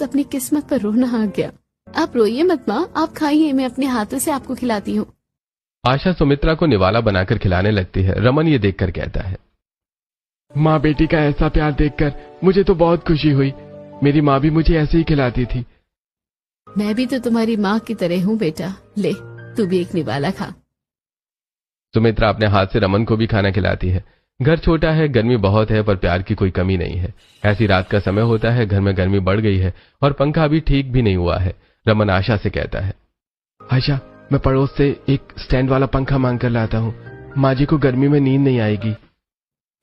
बस अपनी किस्मत पर रोना आ गया। आप रोइए मत माँ, आप खाइए, मैं अपने हाथों से आपको खिलाती हूँ। आशा सुमित्रा को निवाला बनाकर खिलाने लगती है। रमन ये देखकर कहता है, माँ बेटी का ऐसा प्यार देखकर मुझे तो बहुत खुशी हुई। मेरी माँ भी मुझे ऐसे ही खिलाती थी। मैं भी तो तुम्हारी माँ की तरह हूँ बेटा, ले तू भी एक निवाला खा। सुमित्रा अपने हाथ से रमन को भी खाना खिलाती है। घर छोटा है, गर्मी बहुत है, पर प्यार की कोई कमी नहीं है। ऐसी रात का समय होता है, घर में गर्मी बढ़ गई है और पंखा अभी ठीक भी नहीं हुआ है। रमन आशा से कहता है, आशा, मैं पड़ोस से एक स्टैंड वाला पंखा मांग कर लाता हूँ। माँ जी को गर्मी में नींद नहीं आएगी।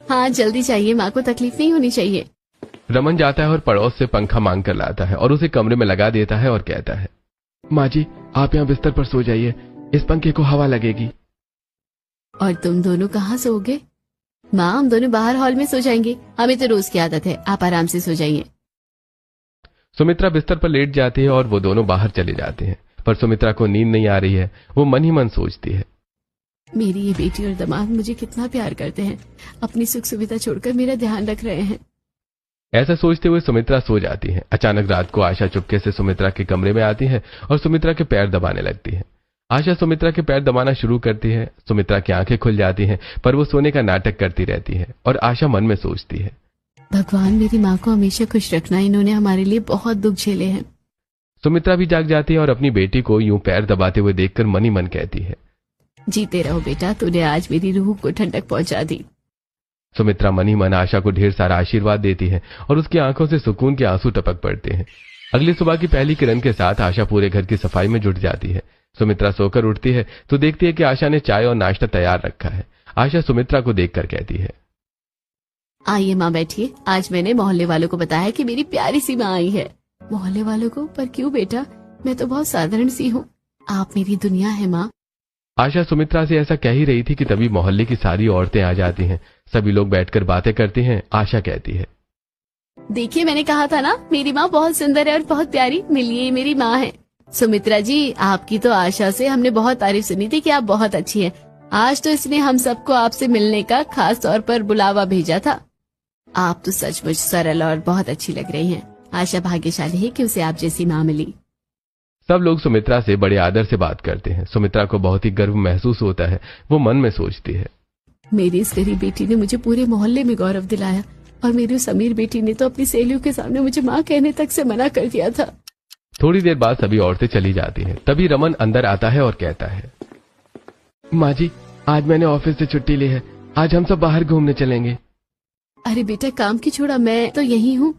हाँ जल्दी चाहिए, माँ को तकलीफ नहीं होनी चाहिए। रमन जाता है और पड़ोस से पंखा मांग कर लाता है और उसे कमरे में लगा देता है और कहता है, माँ जी, आप यहाँ बिस्तर पर सो जाइए, इस पंखे को हवा लगेगी। और तुम दोनों कहाँ सोओगे? माँ, हम दोनों बाहर हॉल में सो जाएंगे, हमें तो रोज की आदत है, आप आराम से सो जाइए। सुमित्रा बिस्तर पर लेट जाती है और वो दोनों बाहर चले जाते हैं, पर सुमित्रा को नींद नहीं आ रही है। वो मन ही मन सोचती है, मेरी ये बेटी और दामाद मुझे कितना प्यार करते हैं, अपनी सुख सुविधा छोड़कर मेरा ध्यान रख रहे हैं। ऐसा सोचते हुए सुमित्रा सो जाती है। अचानक रात को आशा चुपके से सुमित्रा के कमरे में आती है और सुमित्रा के पैर दबाने लगती है। आशा सुमित्रा के पैर दबाना शुरू करती है। सुमित्रा की आंखें खुल जाती हैं, पर वो सोने का नाटक करती रहती है और आशा मन में सोचती है, भगवान मेरी माँ को हमेशा खुश रखना, इन्होंने हमारे लिए बहुत दुख झेले हैं। सुमित्रा भी जाग जाती है और अपनी बेटी को यूं पैर दबाते हुए देखकर मन ही मन कहती है, जीते रहो बेटा, तूने आज मेरी रूह को ठंडक पहुंचा दी। सुमित्रा मन ही मन आशा को ढेर सारा आशीर्वाद देती है और उसकी आंखों से सुकून के आंसू टपक पड़ते हैं। अगली सुबह की पहली किरण के साथ आशा पूरे घर की सफाई में जुट जाती है। सुमित्रा सोकर उठती है तो देखती है कि आशा ने चाय और नाश्ता तैयार रखा है। आशा सुमित्रा को देखकर कहती है, आइए माँ बैठिए, आज मैंने मोहल्ले वालों को बताया कि मेरी प्यारी सी माँ आई है। मोहल्ले वालों को? पर क्यों बेटा, मैं तो बहुत साधारण सी हूँ, आप मेरी दुनिया है माँ। आशा सुमित्रा से ऐसा कह ही रही थी कि तभी मोहल्ले की सारी औरतें आ जाती हैं। सभी लोग बैठकर बातें करती हैं। आशा कहती है, देखिए मैंने कहा था ना, मेरी माँ बहुत सुंदर है और बहुत प्यारी, मिलिए ये मेरी माँ है। सुमित्रा जी, आपकी तो आशा से हमने बहुत तारीफ सुनी थी कि आप बहुत अच्छी हैं। आज तो इसने हम सबको आपसे मिलने का खास तौर पर बुलावा भेजा था। आप तो सचमुच सरल और बहुत अच्छी लग रही हैं। आशा भाग्यशाली है कि उसे आप जैसी माँ मिली। सब लोग सुमित्रा से बड़े आदर से बात करते हैं। सुमित्रा को बहुत ही गर्व महसूस होता है। वो मन में सोचती है, मेरी इस गरीब बेटी ने मुझे पूरे मोहल्ले में गौरव दिलाया और मेरी उस अमीर बेटी ने तो अपनी सहेलियों के सामने मुझे माँ कहने तक से मना कर दिया था। थोड़ी देर बाद सभी औरतें चली जाती हैं। तभी रमन अंदर आता है और कहता है, माँ जी, आज मैंने ऑफिस से छुट्टी ली है, आज हम सब बाहर घूमने चलेंगे। अरे बेटा, काम की छोड़ा, मैं तो यही हूँ,